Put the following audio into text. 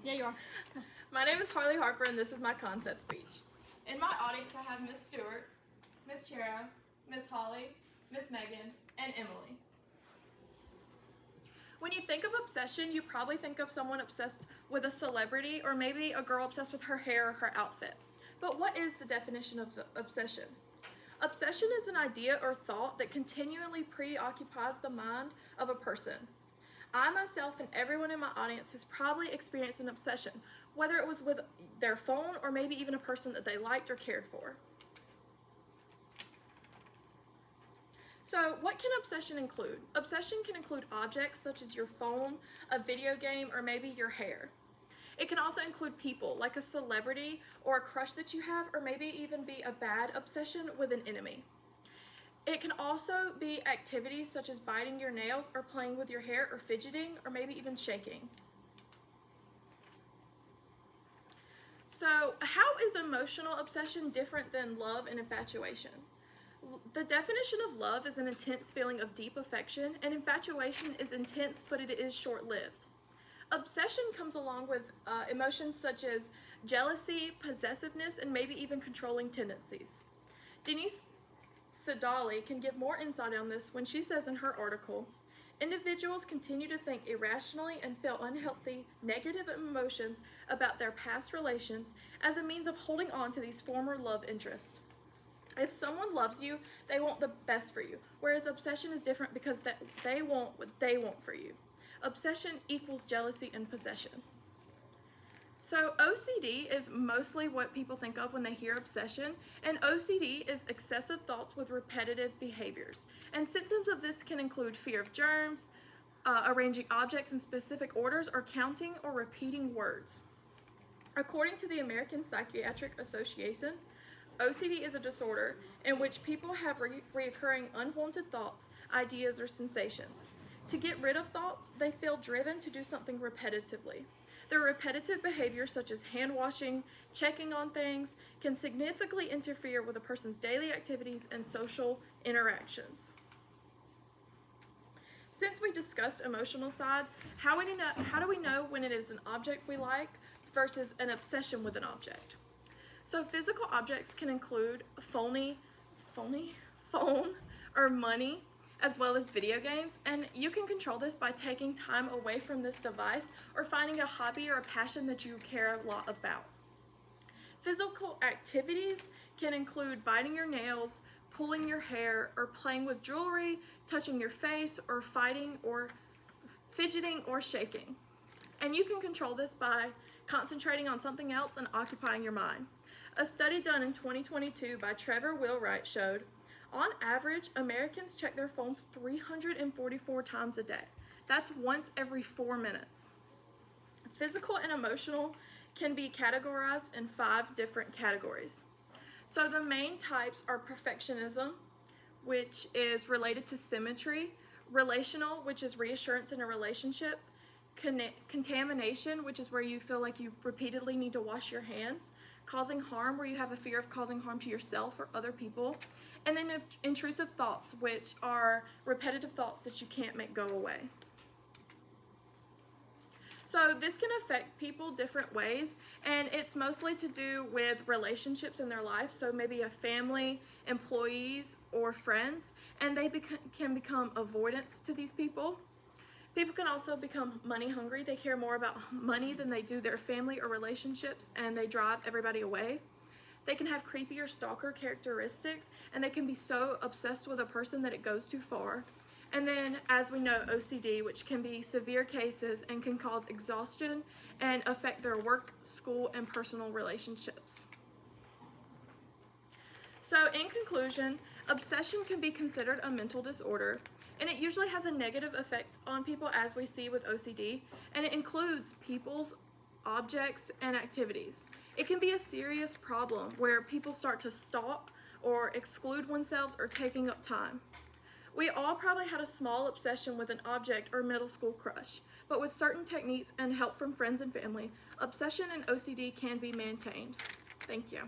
Yeah, you are. My name is Harley Harper, and this is my concept speech. In my audience, I have Miss Stewart, Miss Chera, Miss Holly, Miss Megan, and Emily. When you think of obsession, you probably think of someone obsessed with a celebrity, or maybe a girl obsessed with her hair or her outfit. But what is the definition of obsession? Obsession is an idea or thought that continually preoccupies the mind of a person. I myself and everyone in my audience has probably experienced an obsession, whether it was with their phone or maybe even a person that they liked or cared for. So what can obsession include? Obsession can include objects such as your phone, a video game, or maybe your hair. It can also include people, like a celebrity or a crush that you have, or maybe even be a bad obsession with an enemy. It can also be activities such as biting your nails or playing with your hair or fidgeting or maybe even shaking. So how is emotional obsession different than love and infatuation? The definition of love is an intense feeling of deep affection, and infatuation is intense, but it is short-lived. Obsession comes along with emotions such as jealousy, possessiveness, and maybe even controlling tendencies. Denise Sadali can give more insight on this when she says in her article, individuals continue to think irrationally and feel unhealthy, negative emotions about their past relations as a means of holding on to these former love interests. If someone loves you, they want the best for you, whereas obsession is different because they want what they want for you. Obsession equals jealousy and possession. So OCD is mostly what people think of when they hear obsession, and OCD is excessive thoughts with repetitive behaviors. And symptoms of this can include fear of germs, arranging objects in specific orders, or counting or repeating words. According to the American Psychiatric Association, OCD is a disorder in which people have reoccurring unwanted thoughts, ideas, or sensations. To get rid of thoughts, they feel driven to do something repetitively. Their repetitive behavior, such as hand washing, checking on things, can significantly interfere with a person's daily activities and social interactions. Since we discussed emotional side, how do we know when it is an object we like versus an obsession with an object? So physical objects can include phone or money, as well as video games, and you can control this by taking time away from this device or finding a hobby or a passion that you care a lot about. Physical activities can include biting your nails, pulling your hair, or playing with jewelry, touching your face, or fighting or fidgeting or shaking. And you can control this by concentrating on something else and occupying your mind. A study done in 2022 by Trevor Wheelwright showed, on average, Americans check their phones 344 times a day. That's once every 4 minutes. Physical and emotional can be categorized in 5 different categories. So the main types are perfectionism, which is related to symmetry, relational, which is reassurance in a relationship, contamination, which is where you feel like you repeatedly need to wash your hands, causing harm, where you have a fear of causing harm to yourself or other people, and then intrusive thoughts, which are repetitive thoughts that you can't make go away. So this can affect people different ways, and it's mostly to do with relationships in their life, so maybe a family, employees, or friends, and they can become avoidance to these people. People can also become money hungry. They care more about money than they do their family or relationships, and they drive everybody away. They can have creepy or stalker characteristics, and they can be so obsessed with a person that it goes too far. And then, as we know, OCD, which can be severe cases and can cause exhaustion and affect their work, school, and personal relationships. So in conclusion, obsession can be considered a mental disorder, and it usually has a negative effect on people, as we see with OCD, and it includes people's objects and activities. It can be a serious problem where people start to stalk or exclude themselves or taking up time. We all probably had a small obsession with an object or middle school crush, but with certain techniques and help from friends and family, obsession and OCD can be maintained. Thank you.